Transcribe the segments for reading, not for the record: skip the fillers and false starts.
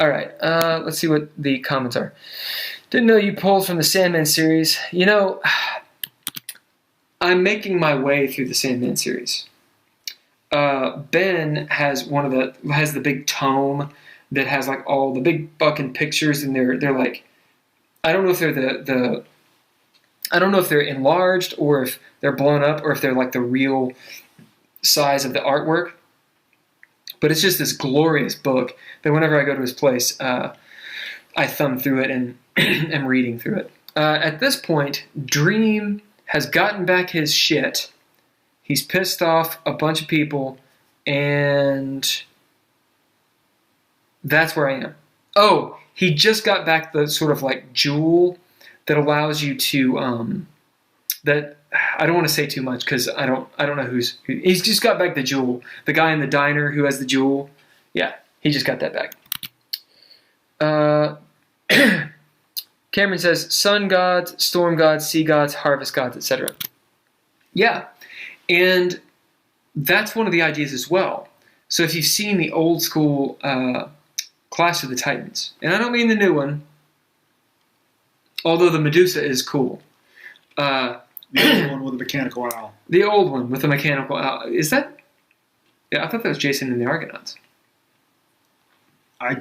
All right, let's see what the comments are. Didn't know you pulled from the Sandman series. You know, I'm making my way through the Sandman series. Ben has the big tome that has like all the big fucking pictures, and they're like, I don't know if they're I don't know if they're enlarged or if they're blown up or if they're like the real size of the artwork. But it's just this glorious book that whenever I go to his place, I thumb through it and am reading through it. At this point, Dream has gotten back his shit. He's pissed off a bunch of people, and that's where I am. Oh, he just got back the sort of like jewel that allows you to that I don't want to say too much because I don't know he's just got back the jewel. The guy in the diner who has the jewel, yeah, he just got that back. Cameron says sun gods, storm gods, sea gods, harvest gods, etc. Yeah, and that's one of the ideas as well. So if you've seen the old school Clash of the Titans, and I don't mean the new one, although the Medusa is cool. The old one with the mechanical owl. The old one with the mechanical owl. Is that? Yeah, I thought that was Jason and the Argonauts.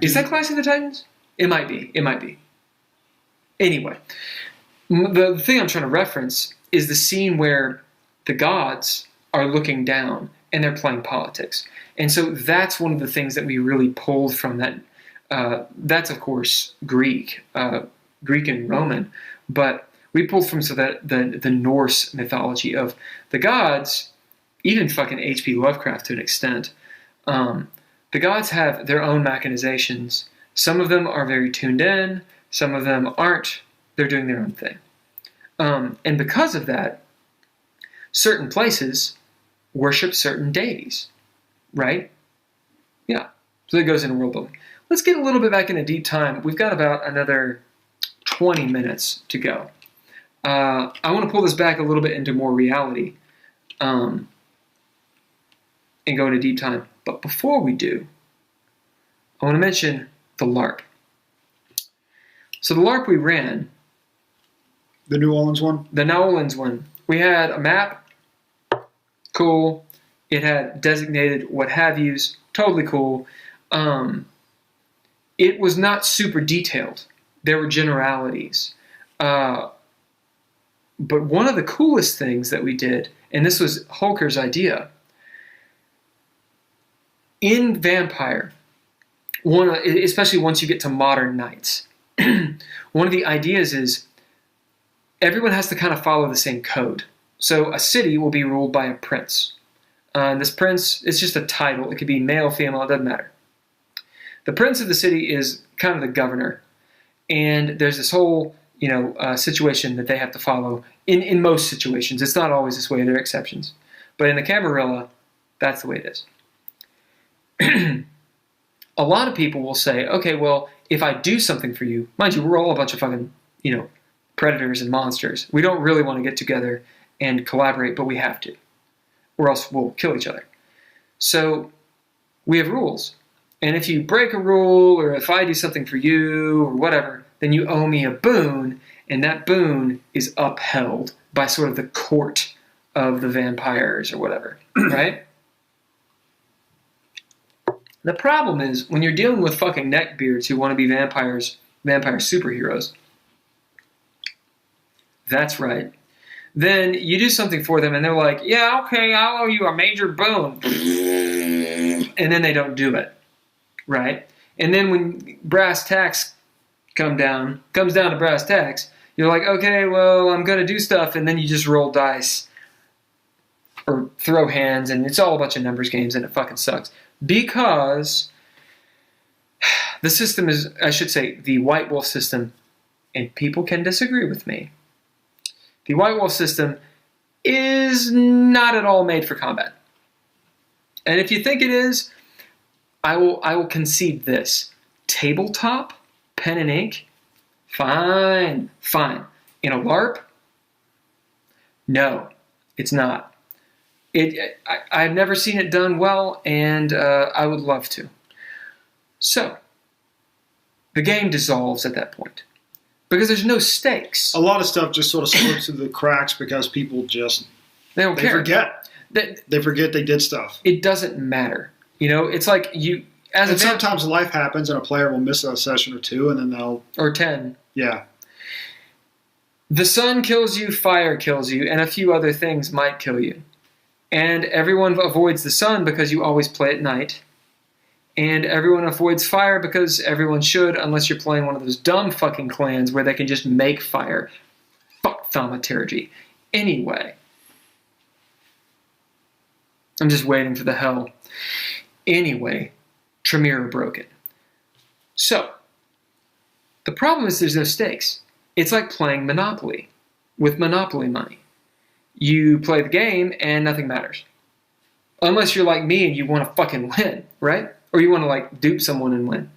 Is that Clash of the Titans? It might be. It might be. Anyway, the thing I'm trying to reference is the scene where the gods are looking down and they're playing politics. And so that's one of the things that we really pulled from that. That's, of course, Greek and Roman. But we pulled from the Norse mythology of the gods, even fucking H.P. Lovecraft to an extent. The gods have their own machinations. Some of them are very tuned in. Some of them aren't. They're doing their own thing. And because of that, certain places worship certain deities. Right? Yeah. So that goes into world building. Let's get a little bit back into deep time. We've got about another 20 minutes to go. I want to pull this back a little bit into more reality and go into deep time. But before we do, I want to mention the LARP. So the LARP we ran... The New Orleans one? The New Orleans one. We had a map. Cool. It had designated what have yous. Totally cool. It was not super detailed. There were generalities. But one of the coolest things that we did, and this was Holker's idea, in Vampire, especially once you get to modern knights, one of the ideas is everyone has to kind of follow the same code. So a city will be ruled by a prince. And this prince, it's just a title. It could be male, female, it doesn't matter. The prince of the city is kind of the governor. And there's this whole situation that they have to follow in most situations. It's not always this way. There are exceptions. But in the Camarilla, that's the way it is. A lot of people will say, okay, well, if I do something for you, mind you, we're all a bunch of fucking, predators and monsters. We don't really want to get together and collaborate, but we have to. Or else we'll kill each other. So we have rules. And if you break a rule, or if I do something for you, or whatever, then you owe me a boon, and that boon is upheld by sort of the court of the vampires or whatever, right? The problem is, when you're dealing with fucking neckbeards who want to be vampire superheroes, that's right, then you do something for them and they're like, yeah, okay, I'll owe you a major boon. And then they don't do it, right? And then when brass tacks comes down to brass tacks, you're like, okay, well, I'm going to do stuff, and then you just roll dice or throw hands, and it's all a bunch of numbers games, and it fucking sucks. Because the system is, I should say, the White Wolf system, and people can disagree with me, the White Wolf system is not at all made for combat. And if you think it is, I will concede this. Tabletop, pen and ink, fine. In a LARP, no, it's not. I've never seen it done well, and I would love to. So, the game dissolves at that point. Because there's no stakes. A lot of stuff just sort of slips through the cracks because people just... They don't care. Forget. They forget they did stuff. It doesn't matter. You know, it's like you... And sometimes life happens and a player will miss a session or two and then they'll... Or 10. Yeah. The sun kills you, fire kills you, and a few other things might kill you. And everyone avoids the sun because you always play at night. And everyone avoids fire because everyone should, unless you're playing one of those dumb fucking clans where they can just make fire. Fuck thaumaturgy. Anyway. I'm just waiting for the hell. Anyway, Tremere broken. So, the problem is there's no stakes. It's like playing Monopoly with Monopoly money. You play the game and nothing matters. Unless you're like me and you want to fucking win, right? Or you want to like dupe someone and win.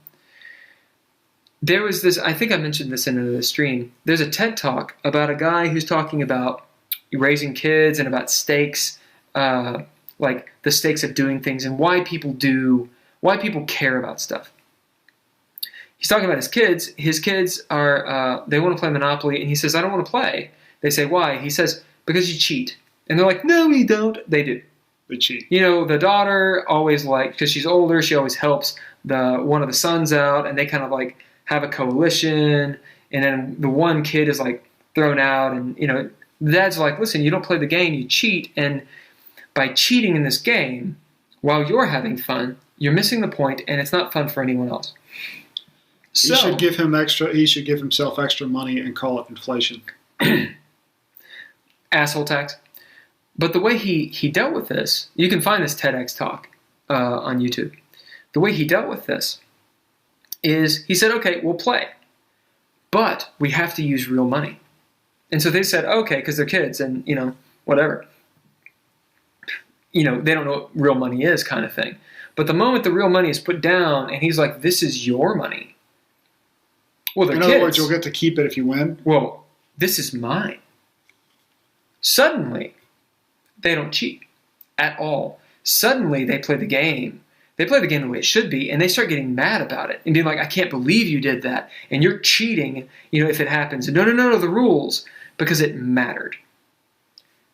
There was this, I think I mentioned this in the stream. There's a TED Talk about a guy who's talking about raising kids and about stakes, like the stakes of doing things and why people care about stuff. He's talking about his kids. His kids are, they want to play Monopoly and he says, I don't want to play. They say, why? He says, because you cheat. And they're like, no, we don't. They do. They cheat. You know, the daughter always because she's older, she always helps one of the sons out, and they kind of like have a coalition, and then the one kid is like thrown out, and you know, dad's like, listen, you don't play the game, you cheat, and by cheating in this game, while you're having fun, you're missing the point, and it's not fun for anyone else. He should give himself extra money and call it inflation. Asshole tax. But the way he dealt with this, you can find this TEDx talk on YouTube. The way he dealt with this is he said, okay, we'll play, but we have to use real money. And so they said, okay, because they're kids and, you know, whatever. You know, they don't know what real money is kind of thing. But the moment the real money is put down and he's like, this is your money. Well, they're kids. In other words, you'll get to keep it if you win. Well, this is mine. Suddenly, they don't cheat at all. Suddenly, they play the game. They play the game the way it should be, and they start getting mad about it and being like, I can't believe you did that, and you're cheating, you know, if it happens. No, the rules, because it mattered.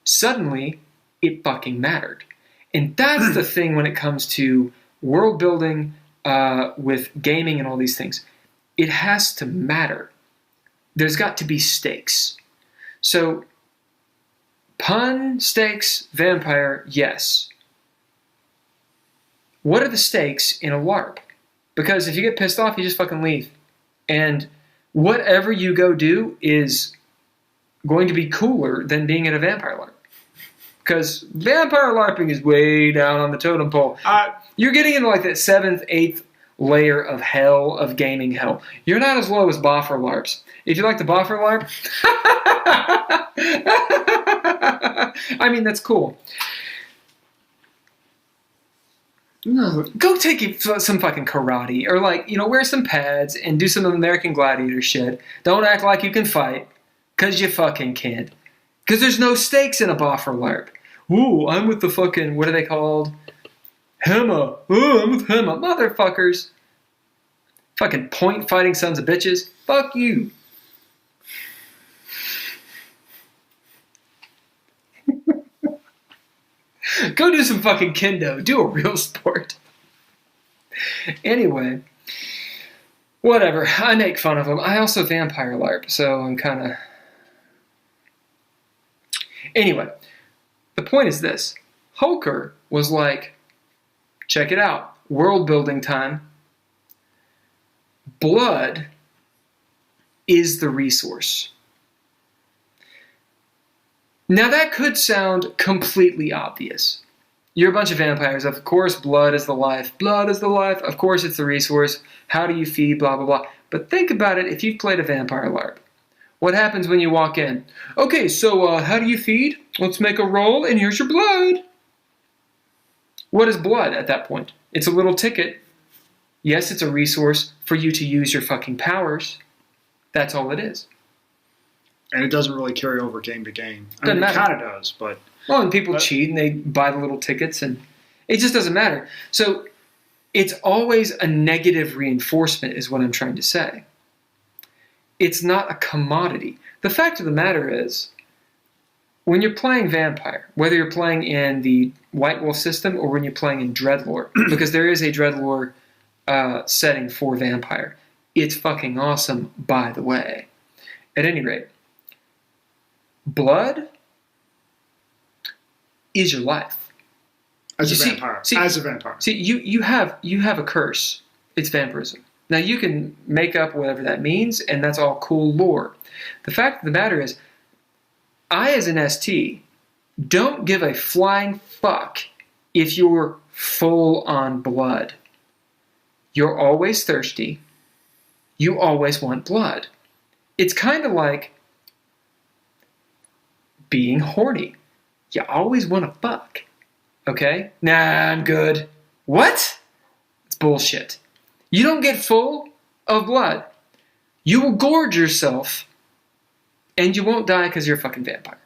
Suddenly, it fucking mattered. And that's the thing when it comes to world building with gaming and all these things. It has to matter. There's got to be stakes. So, pun, stakes, vampire, yes. What are the stakes in a LARP? Because if you get pissed off, you just fucking leave. And whatever you go do is going to be cooler than being at a vampire LARP. Because vampire LARPing is way down on the totem pole. You're getting into like that 7th, 8th layer of hell, of gaming hell. You're not as low as Boffer LARPs. If you like the Boffer LARP, I mean, that's cool. Go take some fucking karate, or like, you know, wear some pads and do some American Gladiator shit. Don't act like you can fight, because you fucking can't. Because there's no stakes in a Boffer LARP. Ooh, I'm with the fucking, what are they called? Hema. Ooh, I'm with Hema. Motherfuckers. Fucking point fighting sons of bitches. Fuck you. Go do some fucking kendo. Do a real sport. Anyway. Whatever. I make fun of them. I also vampire LARP, so I'm kind of... Anyway. The point is this. Holker was like, check it out. World building time. Blood is the resource. Now that could sound completely obvious. You're a bunch of vampires. Of course, blood is the life. Blood is the life. Of course, it's the resource. How do you feed? Blah, blah, blah. But think about it if you've played a vampire LARP. What happens when you walk in? Okay, so how do you feed? Let's make a roll, and here's your blood. What is blood at that point? It's a little ticket. Yes, it's a resource for you to use your fucking powers. That's all it is. And it doesn't really carry over game to game. I mean, it kind of does, but... Well, and people cheat and they buy the little tickets and it just doesn't matter. So it's always a negative reinforcement is what I'm trying to say. It's not a commodity. The fact of the matter is, when you're playing Vampire, whether you're playing in the White Wolf system or when you're playing in DreadLore, because there is a DreadLore setting for Vampire, it's fucking awesome, by the way. At any rate, blood is your life. As a vampire. See, you have a curse. It's vampirism. Now, you can make up whatever that means, and that's all cool lore. The fact of the matter is, I, as an ST, don't give a flying fuck if you're full on blood. You're always thirsty. You always want blood. It's kind of like being horny. You always want to fuck. Okay? Nah, I'm good. What? It's bullshit. You don't get full of blood. You will gorge yourself, and you won't die because you're a fucking vampire.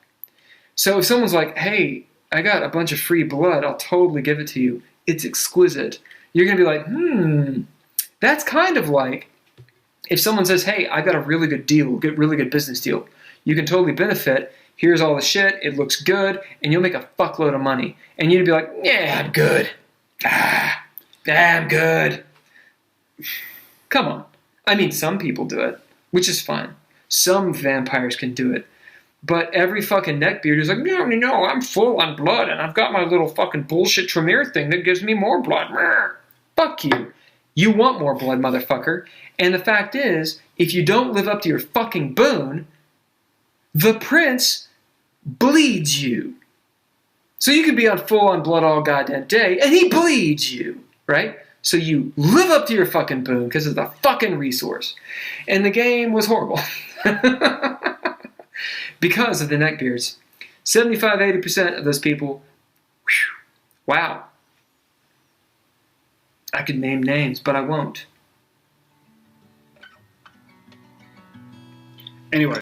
So if someone's like, hey, I got a bunch of free blood, I'll totally give it to you. It's exquisite. You're going to be like, that's kind of like if someone says, hey, I got a really good deal, really good business deal. You can totally benefit. Here's all the shit. It looks good. And you'll make a fuckload of money. And you'd be like, yeah, I'm good. I'm good. Come on. I mean, some people do it, which is fine. Some vampires can do it. But every fucking neckbeard is like, no, I'm full on blood, and I've got my little fucking bullshit Tremere thing that gives me more blood. Fuck you. You want more blood, motherfucker. And the fact is, if you don't live up to your fucking boon, the prince bleeds you. So you could be on full on blood all goddamn day, and he bleeds you, right? So you live up to your fucking boon because it's a fucking resource. And the game was horrible. Because of the neckbeards. 75-80% of those people, wow. I could name names, but I won't. Anyway.